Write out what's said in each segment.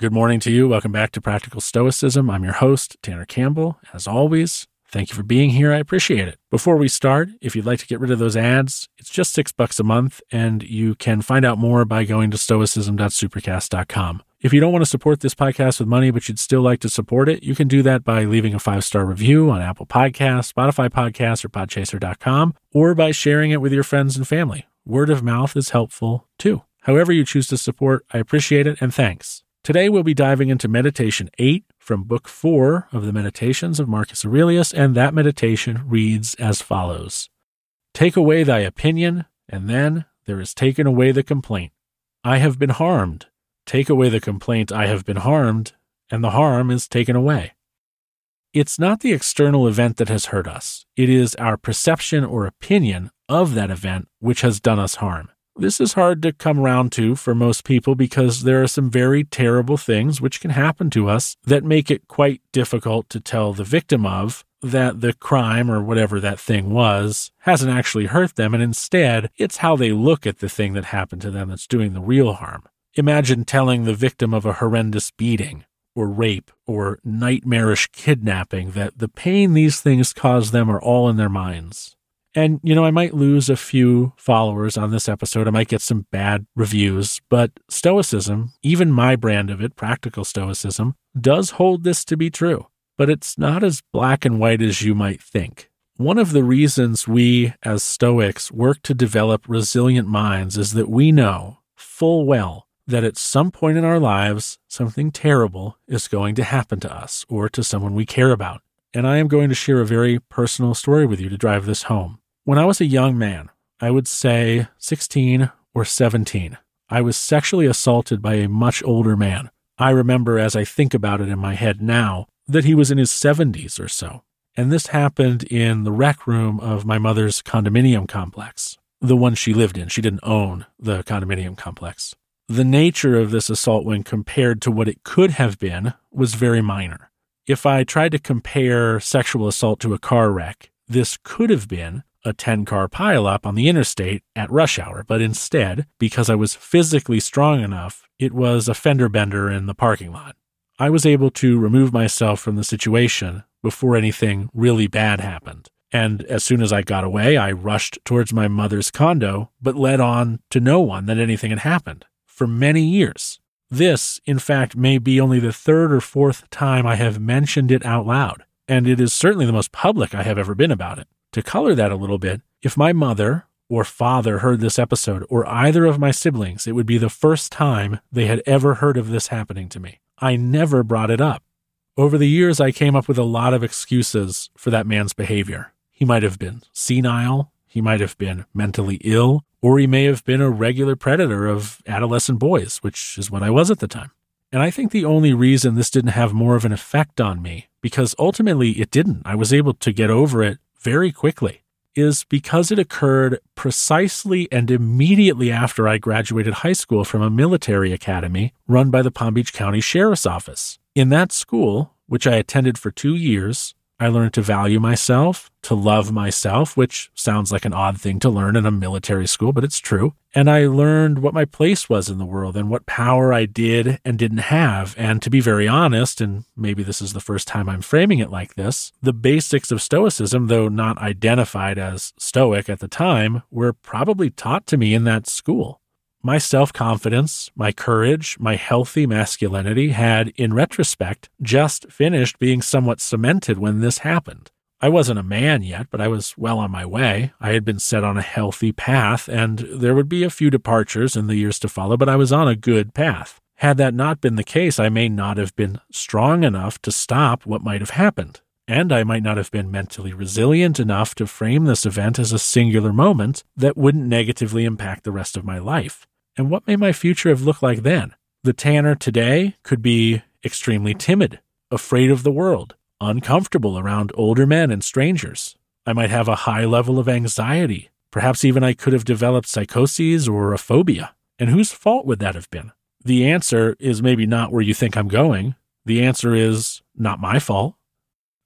Good morning to you. Welcome back to Practical Stoicism. I'm your host, Tanner Campbell. As always, thank you for being here. I appreciate it. Before we start, if you'd like to get rid of those ads, it's just $6 a month, and you can find out more by going to stoicism.supercast.com. If you don't want to support this podcast with money, but you'd still like to support it, you can do that by leaving a 5-star review on Apple Podcasts, Spotify Podcasts, or Podchaser.com, or by sharing it with your friends and family. Word of mouth is helpful too. However you choose to support, I appreciate it, and thanks. Today we'll be diving into Meditation 8 from Book 4 of the Meditations of Marcus Aurelius, and that meditation reads as follows. Take away thy opinion, and then there is taken away the complaint. I have been harmed. Take away the complaint, I have been harmed, and the harm is taken away. It's not the external event that has hurt us. It is our perception or opinion of that event which has done us harm. This is hard to come around to for most people because there are some very terrible things which can happen to us that make it quite difficult to tell the victim of that the crime or whatever that thing was hasn't actually hurt them, and instead it's how they look at the thing that happened to them that's doing the real harm. Imagine telling the victim of a horrendous beating or rape or nightmarish kidnapping that the pain these things cause them are all in their minds. And, I might lose a few followers on this episode. I might get some bad reviews, but Stoicism, even my brand of it, Practical Stoicism, does hold this to be true. But it's not as black and white as you might think. One of the reasons we, as Stoics, work to develop resilient minds is that we know full well that at some point in our lives, something terrible is going to happen to us or to someone we care about. And I am going to share a very personal story with you to drive this home. When I was a young man, I would say 16 or 17, I was sexually assaulted by a much older man. I remember, as I think about it in my head now, that he was in his 70s or so. And this happened in the rec room of my mother's condominium complex, the one she lived in. She didn't own the condominium complex. The nature of this assault when compared to what it could have been was very minor. If I tried to compare sexual assault to a car wreck, this could have been a 10-car pileup on the interstate at rush hour, but instead, because I was physically strong enough, it was a fender bender in the parking lot. I was able to remove myself from the situation before anything really bad happened. And as soon as I got away, I rushed towards my mother's condo, but led on to no one that anything had happened for many years. This, in fact, may be only the third or fourth time I have mentioned it out loud, and it is certainly the most public I have ever been about it. To color that a little bit, if my mother or father heard this episode, or either of my siblings, it would be the first time they had ever heard of this happening to me. I never brought it up. Over the years, I came up with a lot of excuses for that man's behavior. He might have been senile, he might have been mentally ill, or he may have been a regular predator of adolescent boys, which is what I was at the time. And I think the only reason this didn't have more of an effect on me, because ultimately it didn't, I was able to get over it very quickly, is because it occurred precisely and immediately after I graduated high school from a military academy run by the Palm Beach County Sheriff's Office. In that school, which I attended for 2 years, I learned to value myself, to love myself, which sounds like an odd thing to learn in a military school, but it's true. And I learned what my place was in the world and what power I did and didn't have. And to be very honest, and maybe this is the first time I'm framing it like this, the basics of Stoicism, though not identified as Stoic at the time, were probably taught to me in that school. My self-confidence, my courage, my healthy masculinity had, in retrospect, just finished being somewhat cemented when this happened. I wasn't a man yet, but I was well on my way. I had been set on a healthy path, and there would be a few departures in the years to follow, but I was on a good path. Had that not been the case, I may not have been strong enough to stop what might have happened. And I might not have been mentally resilient enough to frame this event as a singular moment that wouldn't negatively impact the rest of my life. And what may my future have looked like then? The Tanner today could be extremely timid, afraid of the world, uncomfortable around older men and strangers. I might have a high level of anxiety. Perhaps even I could have developed psychoses or a phobia. And whose fault would that have been? The answer is maybe not where you think I'm going. The answer is not my fault.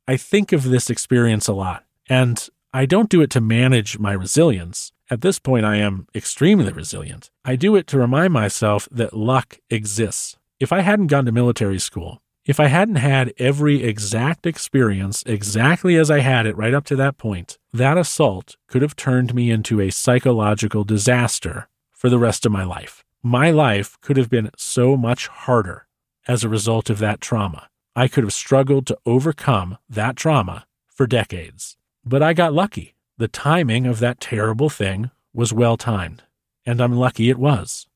I think of this experience a lot, and I don't do it to manage my resilience. At this point, I am extremely resilient. I do it to remind myself that luck exists. If I hadn't gone to military school, if I hadn't had every exact experience exactly as I had it right up to that point, that assault could have turned me into a psychological disaster for the rest of my life. My life could have been so much harder as a result of that trauma. I could have struggled to overcome that trauma for decades. But I got lucky. The timing of that terrible thing was well timed, and I'm lucky it was.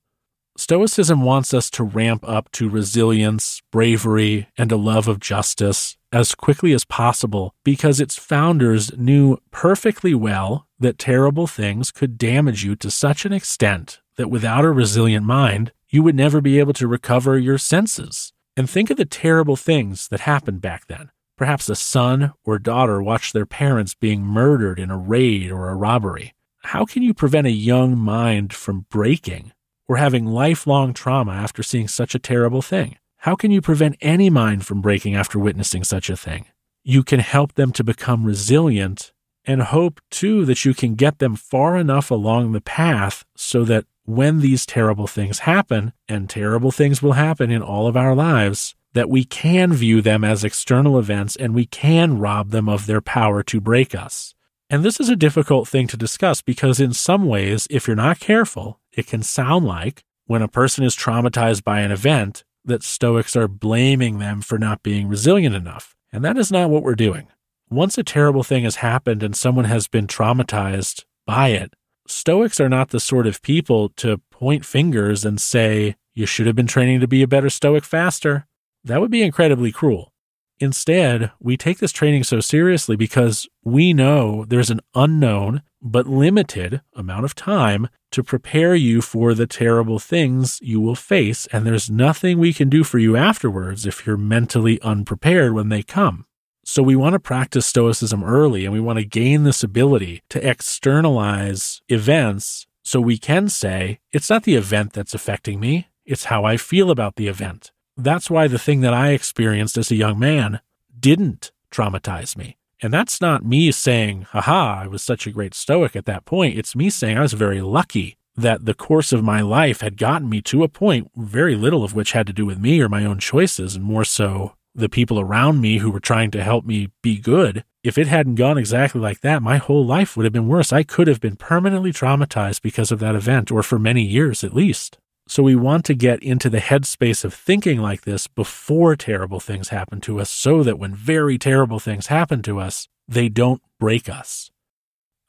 Stoicism wants us to ramp up to resilience, bravery, and a love of justice as quickly as possible because its founders knew perfectly well that terrible things could damage you to such an extent that without a resilient mind, you would never be able to recover your senses. And think of the terrible things that happened back then. Perhaps a son or daughter watched their parents being murdered in a raid or a robbery. How can you prevent a young mind from breaking or having lifelong trauma after seeing such a terrible thing? How can you prevent any mind from breaking after witnessing such a thing? You can help them to become resilient and hope, too, that you can get them far enough along the path so that when these terrible things happen, and terrible things will happen in all of our lives, that we can view them as external events and we can rob them of their power to break us. And this is a difficult thing to discuss because in some ways, if you're not careful, it can sound like when a person is traumatized by an event that Stoics are blaming them for not being resilient enough. And that is not what we're doing. Once a terrible thing has happened and someone has been traumatized by it, Stoics are not the sort of people to point fingers and say, you should have been training to be a better Stoic faster. That would be incredibly cruel. Instead, we take this training so seriously because we know there's an unknown but limited amount of time to prepare you for the terrible things you will face, and there's nothing we can do for you afterwards if you're mentally unprepared when they come. So we want to practice Stoicism early, and we want to gain this ability to externalize events so we can say, it's not the event that's affecting me, it's how I feel about the event. That's why the thing that I experienced as a young man didn't traumatize me. And that's not me saying, haha, I was such a great Stoic at that point. It's me saying I was very lucky that the course of my life had gotten me to a point, very little of which had to do with me or my own choices, and more so the people around me who were trying to help me be good. If it hadn't gone exactly like that, my whole life would have been worse. I could have been permanently traumatized because of that event, or for many years at least. So we want to get into the headspace of thinking like this before terrible things happen to us so that when very terrible things happen to us, they don't break us.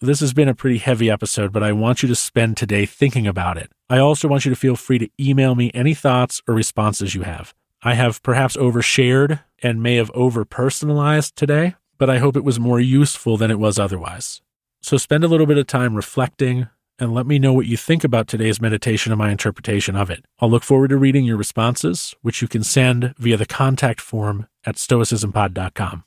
This has been a pretty heavy episode, but I want you to spend today thinking about it. I also want you to feel free to email me any thoughts or responses you have. I have perhaps overshared and may have over-personalized today, but I hope it was more useful than it was otherwise. So spend a little bit of time reflecting, and let me know what you think about today's meditation and my interpretation of it. I'll look forward to reading your responses, which you can send via the contact form at stoicismpod.com.